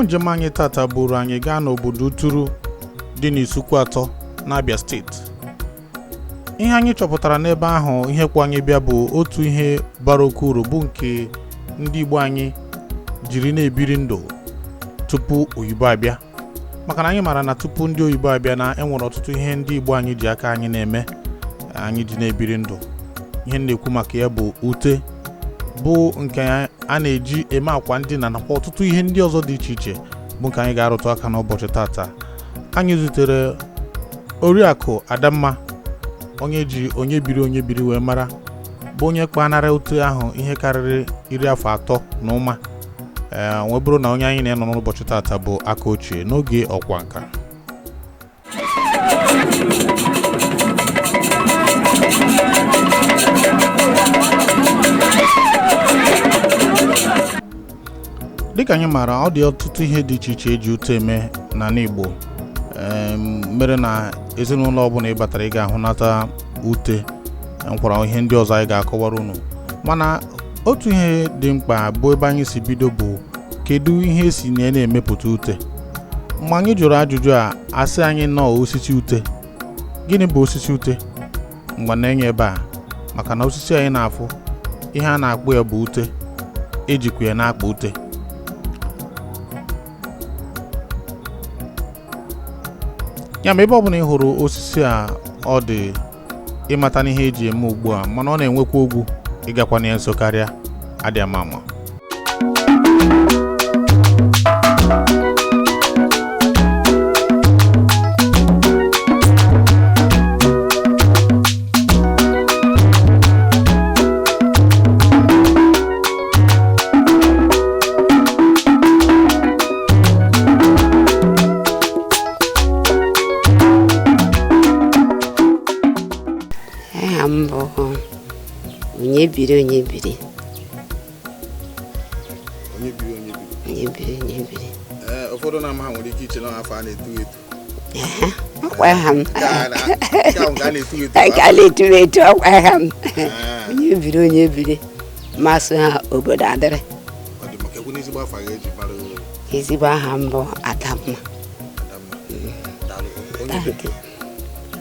Igbo njem anyị tata buru anyị gaa n'obodo Uturu dị n'Isukwu Atọ n'Abia steeti. Ihe anyị chọpụtara n'ebe ahụ ihe kwa anyị bịa bụ otu ihe bara oke uru bụ nke ndị Igbo anyị jiri na-ebiri ndụ tupu oyibo abịa. Maka na anyị mara na tupu ndị oyibo abịa na enwere ọtụtụ ihe ndị Igbo anyị ji aka anyị na-eme anyị ji na-ebiri ndụ. Ihe na-ekwu maka ya bụ ute, bụ nke a na-eji eme akwa ndina nakwa ọtụtụ ihe ndị ọzọ dị iche iche bụ nke anyị ga-arụtụ aka n'ụbọchị tata. Anyị zutere Oriakụ Adamma, onye biri wee mara, bụ onye kpanara ute ahụ ihe karịrị 30 na ụma. Wee bụrụ na onye anyị na-enọ n'ụbọchị tata bụ aka ochie n'oge ọkwa nka. Dịka anyị maara, ọ dị ọtụtụ ihe dị iche iche eji ute eme n'ala Igbo, mere na ezinụlọ ọbụla ị batara ị ga-ahụnata ute. Nkwara ihe ndị ọzọ anyị ga-akọwara unu, mana otu ihe dị mkpa bụ ebe anyị si bido bụ kedu ihe esi na-emepụta ute. Mgbe anyị jụrụ ajụjụ a, asị anyị nọ osisi ute. Gịnị bụ osisi ute? Mgbe na-enye ebe a, maka na osisi anyị na-afụ ihe a na-akpụ ya bụ ute, ejikwa ya na-akpụ ute. Ya ma ebe ọ bụla ị hụrụ osisi a, ọ dị ịmata n'ihe eji eme ugbu a, mana ọ na-enwekwa ogwu ịgakwa na ya nso karịa. Adị ama. Onye biri ụfọdụ na-ama ha nwere ike iche na afọ a na-etu etu. Onye biri masị ha obodo adịrị. Ezigbo aha m bụ Adamma.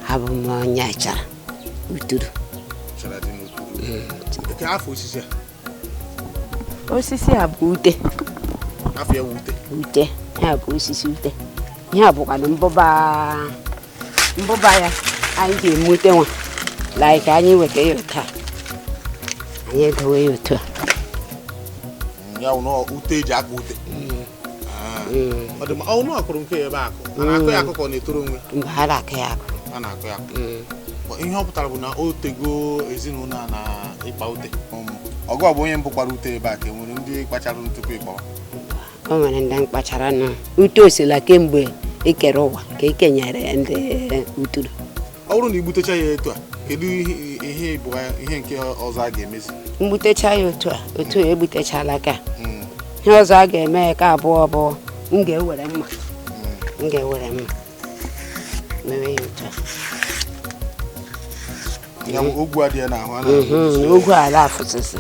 Abụ m onye Achara Uturu. Osisi a bụ ute. Ute ya bụ osisi ute. Ihe a bụkwa mbụba ya anyị ga-eme ute nwa like anyị weta ya otu a, anyị edowe ya otu a. Ya bụ ute eji akpa ute. Ọ dị ma ọnụ akụrụ nke ebe akụ a na-akụ ya akụkọ na-etoro onwe. Mgbe ha na-akụ ya akụ. A na-akụ ya akụ. Ihe ọ pụtara bụ na o tego ezinụlọ a na-ịkpa ute. Ọgụ bụ onye mbụ kwara ute ebe a ka enwere ndị kpachara tupu ịkpawa. O nwere ndị mkpachara nụ. Ute osila kemgbe ekere ụwa ka ekenyere ya ndị Uturu. Ọ bụrụ na igbutecha ya etu a, kedu ihe nke ọzọ a ga-emezi? Mgbutecha ya otu a egbutechala ka ihe ọzọ a ga-eme ya ka abụọ bụ m ga-ewere mma mewe ya otu a. Ya ogwu adịghị n'ahụ ogwu ala afụsịsị.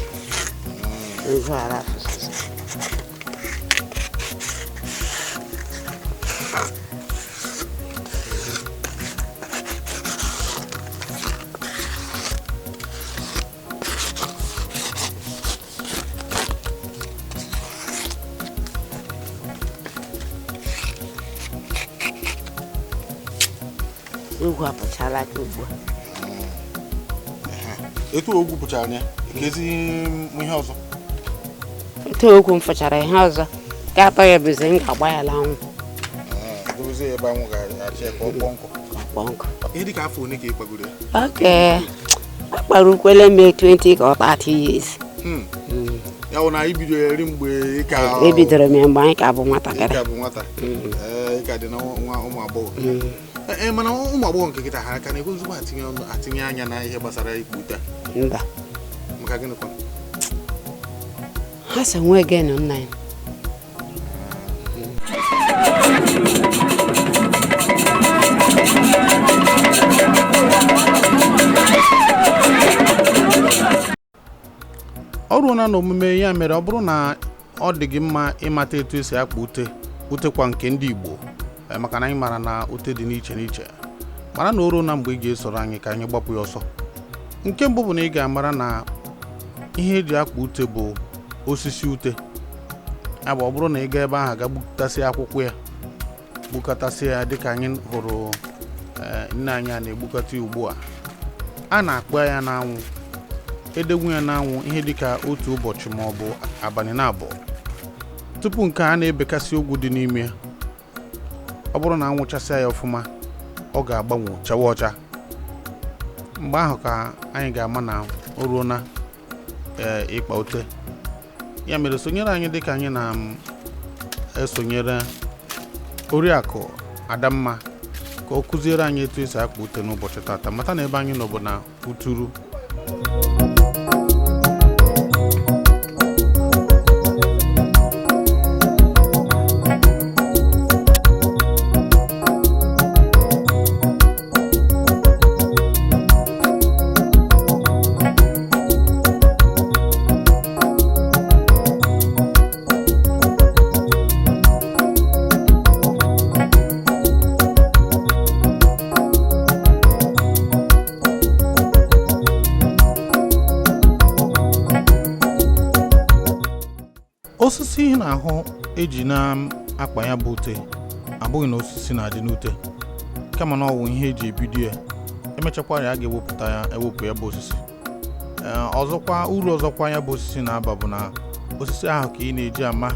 Ogwu apụchala ka ugbu a. Etu ogwu pụchara ya, ekezi ihe ọzọ. Etu ogwu m fụchara ihe ọzọ ka atọ ya bụzi m ga-agba ya n'anwụ. Dozie ebe anwụ ga-achị ka ọ kpọọ nkụ. Ihe dị ka afọ one ka ị kpagoro ya? Akpara ukwele m 20 ka 30 years. Ya bụ na ibido eri mgbe ị ka ebidoro m mgbe anyị ka bụ nwatakịrị. Ị ka dị na nwa ụmụ agbọghọ. Mana ụmụ agbọghọ nke kịta ha aka na-ekwe ozugbo atinye anya na ihe gbasara ikpu ute. Mba. Maka gịnị kwa? Ha sị nwe gịnị nna ya. Ọ ruo na n'omume ya mere ọ bụrụ na ọ dị gị mma ịmata etu esi akpa ute, utekwa nke ndị Igbo maka na anyị mara na ute dị n'iche n'iche mara na oru na mgbe ị ga-esoro anyị ka anyị gbapụ ya ọsọ. Nke mbụ bụ na ị ga-amara na ihe eji akpa ute bụ osisi ute. Ọ bụrụ na ị gaa ebe ahụ ga gbukatasị akwụkwọ ya gbukọtasị ya dịka anyị hụrụ nne anyị a na-egbukọta ugbu a na-akpa ya n'anwụ, edegwu ya n'anwụ ihe dịka otu ụbọchị ma ọ bụ abalị na-abụọ tupu nke a na-ebekasị ogwu dị n'ime ya. Ọ bụrụ na anwụchasịa ya ọfụma ọ ga-agbanwe chawa ọcha. Mgbe ahụ ka anyị ga-ama na o ruo na ịkpa ute. Ya mere sonyere anyị dịka anyị na-esonyere Oriakụ Adamma ka ọ kụziere anyị etu esi akpa ute n'ụbọchị tata. Mata na ebe anyị nọ bụ na Uturu. Osisi ị na-ahụ eji na-akpa ya bụ ute abụghị na osisi na-adị n'ute, kama na ọ bụ ihe eji ebido ya. Emechakwa ya a ga-ewepụ ya bụ osisi. Ọzọkwa uru ọzọkwa ya bụ osisi na-aba bụ na osisi ahụ ka ị na-eji ama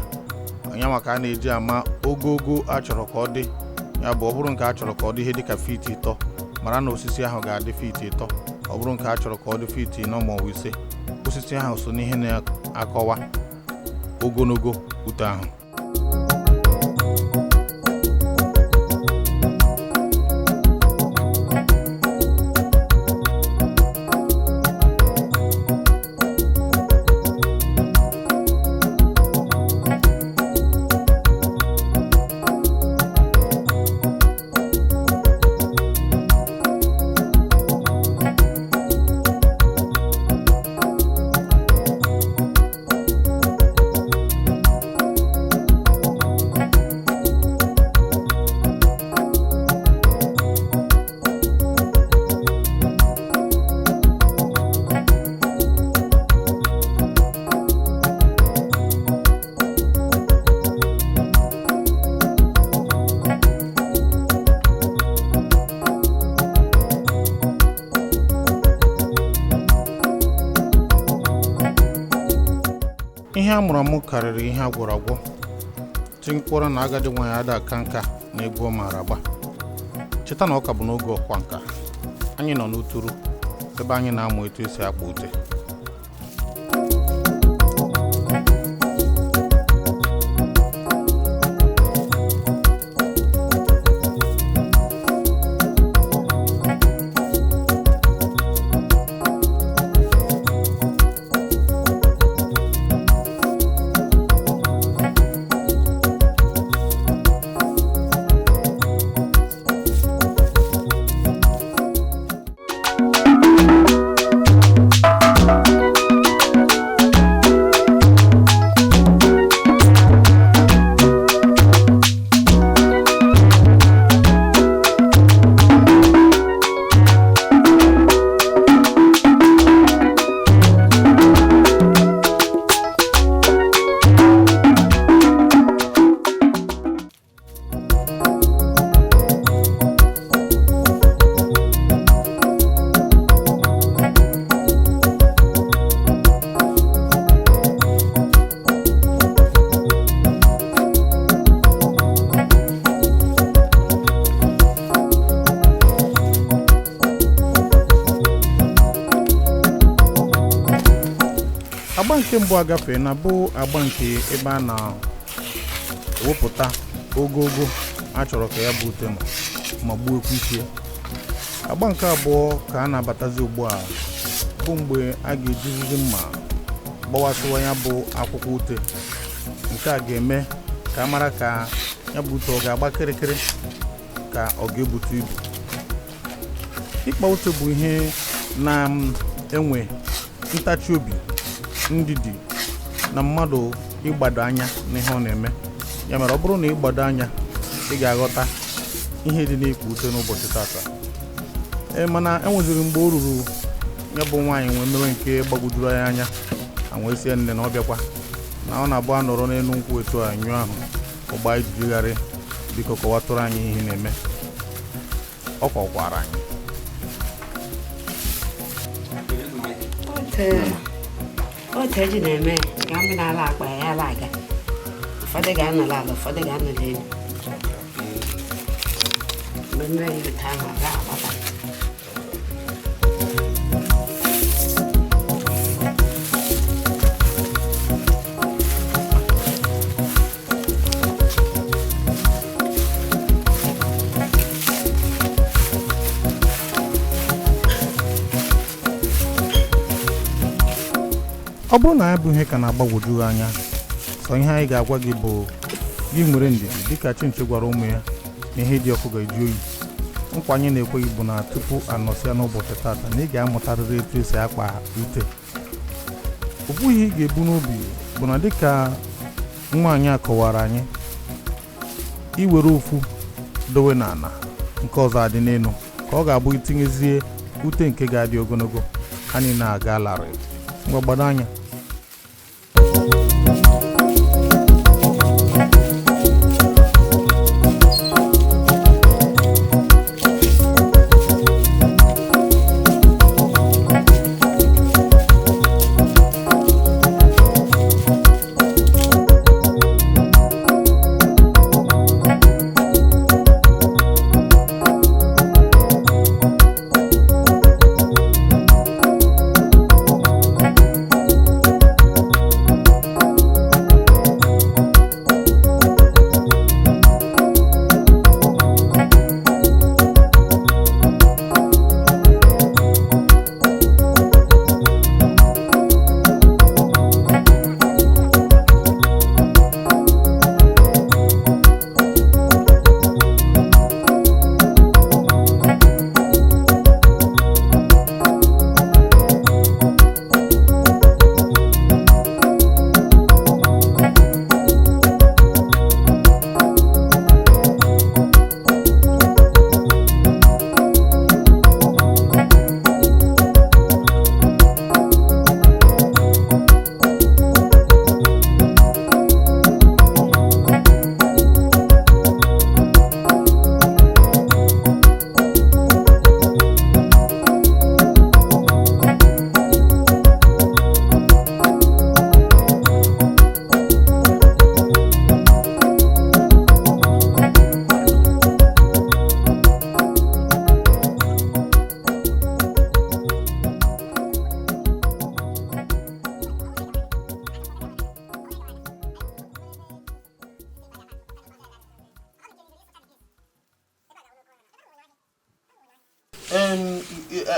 ya, maka a na-eji ama ogogo achọrọ ka ọ dị. Ya bụ ọ bụrụ nke achọrọ ka ọ dị ihe dịka feet 3, mara na osisi ahụ ga-adị feet 3. Ọ bụrụ nke achọrọ ka ọ dị feet 4 ma ọ bụ 5, osisi ahụ so n'ihe na-akọwa ogologo ute ahụ. Ihe a mụrụ amụ karịrị ihe a gwọrọ agwọ. Tinkpọrọ na agadi nwaanyị ada aka nka na egwu ọ maara agba. Cheta na ọ ka bụ n'oge ọkwa nka. Anyị nọ n'Uturu ebe anyị na-amụ etu esi akpa ute. Agba nke mbụ agafe na bụ agba nke ebe a na-ewepụta ogogo a chọrọ ka ya bụ ute ma gbuo isi. Agba nke abụọ ka a na-abatazi ugbu a bụ mgbe a ga-ejizi mma gbawasịwa ya bụ akwụkwọ ute. Nke a ga-eme ka a mara ka ya bụ ute ọ ga-agba kịrịkịrị ka ọ ga-ebutu ibu. Ịkpa ute bụ ihe na-enwe ntachi obi, ndidi na mmadụ ịgbado anya n'ihe ọ na-eme. ya mere ọ bụrụ na ị gbado anya ị ga-aghọta ihe dị n'ịkpa ute n'ụbọchị tata. Mana enweziri mgbe o ruru ya bụ nwaanyị nwee mere nke gbagwojuru ya anya, wee sie nne na ọ bịakwa na ọ na-abụ a nọrọ n'elu nkwụ etu a nyụọ ahụ ọgba ijigharị, biko kọwatụrụ anyị ihe na-eme. Ọ kọkwara anyị otu eji na-eme ka mbe na-ala akpa ya ala aga, ụfọdụ ga-anọla ala, ụfọdụ ga-anọla elu. Mgbe mmiri ute ahụ a ga-agbata, ọ bụrụ na ya bụ ihe ka na-agbagwoju anya, sọ ihe anyị ga-agwa gị bụ gị nwere ndidi dịka Chinchi gwara ụmụ ya na ihe dị ọkụ ga-eju oyi. Nkwa anyị na-ekweghị bụ na tupu anọsịa n'ụbọchị tata na ị ga-amụtarịrị etu esi akpa ute. Ofu ihe ị ga-ebu n'obi bụ na dịka nwaanyị a kọwara anyị, iwere ofu dowe n'ala, nke ọzọ adị n'elu, ka ọ ga-abụ itinyezie ute nke ga-adị ogologo, ha niile aga larịị. Ngwa gbado anya.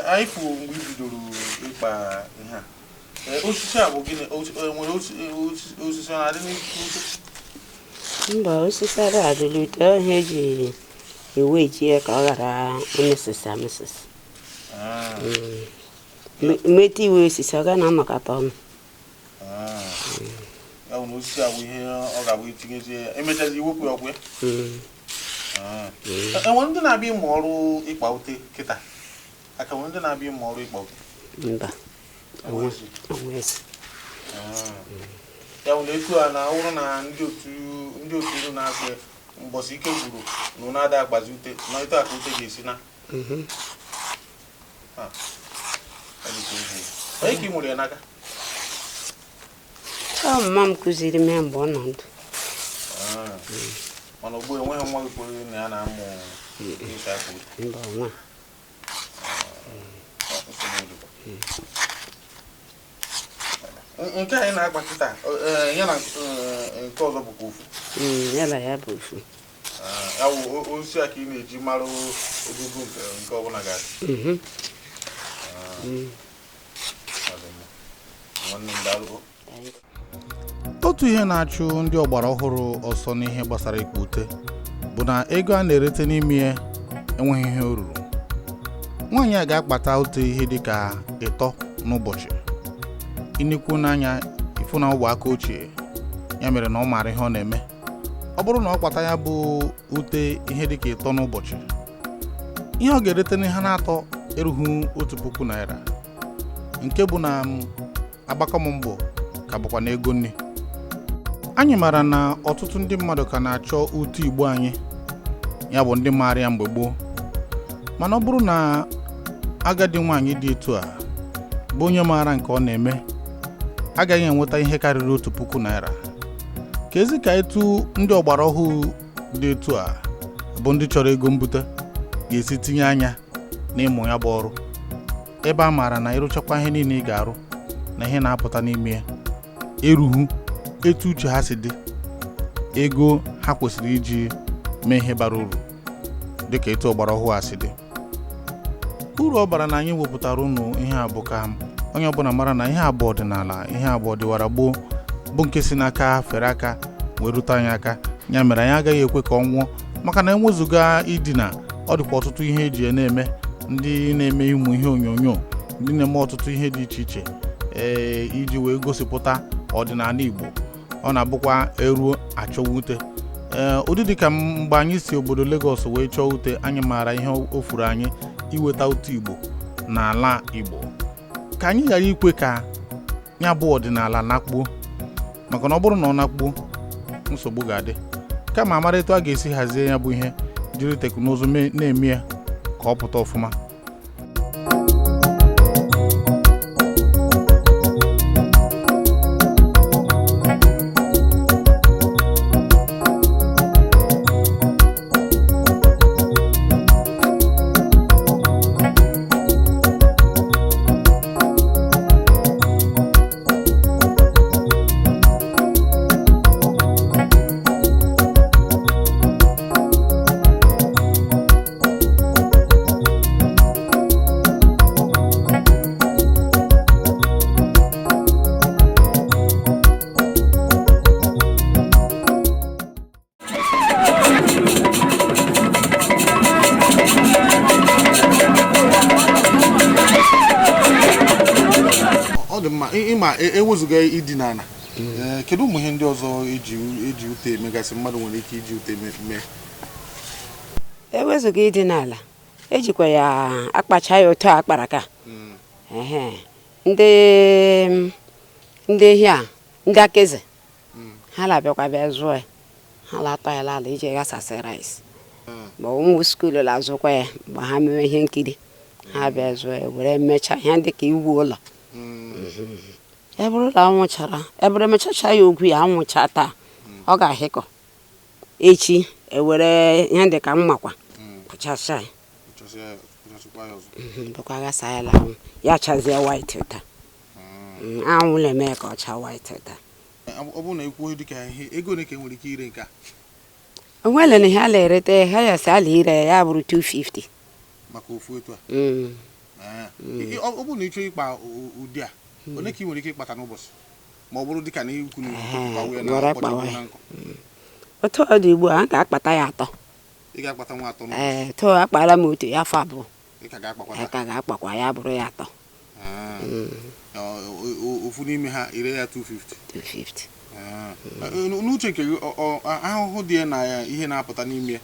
Anyị fụ mgbe i bidoro ịkpa ihe a, osisi a bụ gịnị? Nwere osisi ọ na-adị n'ute? Mba, osisi a adịla ute, ọhịa eji eweji ya ka ọ ghara emesịsị amesịsị. Mmetụ iwe osisi ọ ga na-amakata ọnụ. Ya bụ na osisi a bụ ihe ọ ga-abụ itinyezie emechazi iwepụ ya ọgwụ ya. Enwere ndị na-abịa ịmụ ọrụ ịkpa ute kịta? Aka nwere ndị na-abịa ịmụ ọrụ ịkpa ute? Mba, onwezi. Ya bụ na etu a na ọhụrụ na ndị otu na-akpa mbọsị ike gwuru na ụnụ ada agbazi ute na etu a ka ute ga-esi na. Onye ka ị mụrụ ya n'aka? Mama m kụziri m ya mgbe ọ nọ ndụ. Mana ugbu enweghị nwa gị kwere na ya na-amụ ịsa akpa ute? Mba, nwa. Nke anyị na-akpa kịta ya na nke ọzọ bụkwa ofu? Yala ya bụ ofu. Ya bụ osisi a ka ị na-eji mara ogogo nke ọbụla ga-adị. Otu ihe na-achụ ndị ọgbara ọhụrụ ọsọ n'ihe gbasara ịkpa ute bụ na ego a na-erete n'ime ya enweghị ihe o ruru. Nwaanyị a ga-akpata ute ihe dịka 3 n'ụbọchị. Ịnekwu n'anya ịfụ na ọ bụ aka ochie, ya mere na ọ maara ihe ọ na-eme. ọ bụrụ na ọ kpata ya bụ ute ihe dịka 3 n'ụbọchị, ihe ọ ga-erete n'ihe na-atọ erughị 1,000 naira, nke bụ na agbakọm mbọ ka bụkwa na ego nri. Anyị mara na ọtụtụ ndị mmadụ ka na-achọ ute Igbo anyị, ya bụ ndị maara ya mgbe gboo, mana ọ bụrụ na agadi nwaanyị dị etu a bụ onye maara nke ọ na-eme, agaghị enweta ihe karịrị 1,000 naira. Ka ezi ka etu ndị ọgbara ọhụụ dị etu a bụ ndị chọrọ ego mbute ga-esi tinye anya n'ịmụ ya bụ ọrụ, ebe a maara na ịrụchakwa ihe niile ị ga-arụ na ihe na-apụta n'ime ya erughị etu uche ha si dị, ego ha kwesịrị iji mee ihe bara uru dịka etu ọgbara ọhụụ a si dị. Uru ọ bara na anyị wepụtara unu ihe a bụ ka onye ọbụla mara na ihe abụọ ọdịnala, ihe abụọ dịwara gboo, bụ nke si n'aka fere aka wee rute anyị aka. Ya mere anyị agaghị ekwe ka ọ nwụọ, maka na enwezuga idina, ọ dịkwa ọtụtụ ihe eji ya na-eme. Ndị na-eme ịmụ ihe onyonyo, ndị na-eme ọtụtụ ihe dị iche iche iji wee gosipụta ọdịnala Igbo. Ọ na-abụkwa eruo achọwa ute. Ụdị dịka mgbe anyị si obodo Lagos wee chọọ ute, anyị maara ihe o furu anyị iweta ute Igbo n'ala Igbo. Ka anyị ghara ikwe ka ya bụ ọdịnala nakpuo, maka na ọ bụrụ na ọ nakpuo, nsogbu ga-adị. Kama amara etu a ga-esi hazie ya bụ ihe, jiri teknụzụ na-eme ya ka ọ pụta ọfụma. Ọ dị mma ịma ewezuga idina ala, kedu ụmụ ihe ndị ọzọ eji ute emegasị mmadụ nwere ike iji ute mee? Ewezuga idina ala, ejikwa ya akpacha ya otu akpara ka ndị ehi a, ndị akeze ha labịakwa bịa zụọ ya, ha latọ ya ala iji ghasasị rice. Ma ụmụ skuulu la-azụkwa ya mgbe ha mewe ihe nkiri, ha bịa zụọ ya were mechaa ihe dịka iwu ụlọ. Eburu la anwụchara, eburu mechacha ya ogwu ya anwụcha taa, ọ ga-ahịkọ echi ewere ihe dịka mmakwa pụchacha ya, bụkwa ghasa ya anwụ ya chazie white taa. Anwụ na-eme ka ọ chaa white taa. Ọ bụrụ na ikwu dịka ihe ego ole ka enwere ike ire nke a? Onwere na ihe a na-erete ha ya si ala ire ya bụrụ 250 maka ofu etu a. Ọ bụrụ na ị chọọ ịkpa ụdị a, ole ka ị nwere ike ịkpata n'ụbọchị ma ọ bụrụ dịka na ikwu na otu ọ dị ugbu a ga-akpata ya 3. Ị ga-akpata nwa 3? To akpara m otu ya afọ 2. Ị ka ga-akpakwa ka ga-akpakwa ya bụrụ ya 3. Ofu n'ime ha ire ya 250. N'uche nke gị, ahụhụ dị na ya ihe na-apụta n'ime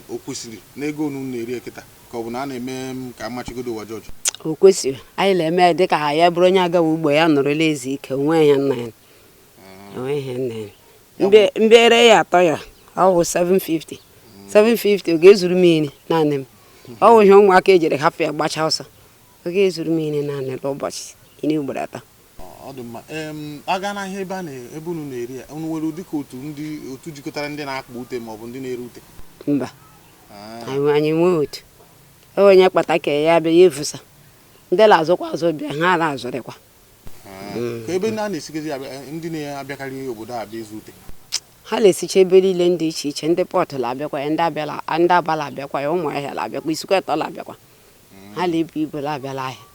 o kwesịrị n'ego unu na-eri ekịta ka ọ bụ na a na-eme ka amachigodo ụwa jọjụ? O kwesịrị anyị na-eme dịka ya bụrụ onye agawa ugbo ya nọrọla ezi ike, onwe ihe nna ya mbere ya 3 ya ọ bụ 750 ọ ga-ezuru mmiri naanị m. Ọ bụ ihe ụmụaka ejiri hapụ ya gbacha ọsọ, ọ ga-ezuru mmiri naanị n'ụbọchị iri ugboro 3. Ọ dị mma. Aga na ihe ebe unu na-eri ya, unu nwere ụdị ka otu jikọtara ndị na-akpa ute ma ọ bụ ndị na-ere ute? Mba, anyị nwee otu onye kpata ka ya bịa ya efusa, ndị na-azụkwa azụ bịa ha na-azụrịkwa. Ka ebe a na-esigazi ndị na-abịakarị obodo a bịa ịzụ ute, ha na-esicha ebe niile ndị iche iche, ndị pọtụ la-abịakwa ya, ndị Aba la-abịakwa ya, ụmụ ahịa la-abịakwa, Isukwetọ la-abịakwa, ha na-ebu ibu la-abịala ahịa.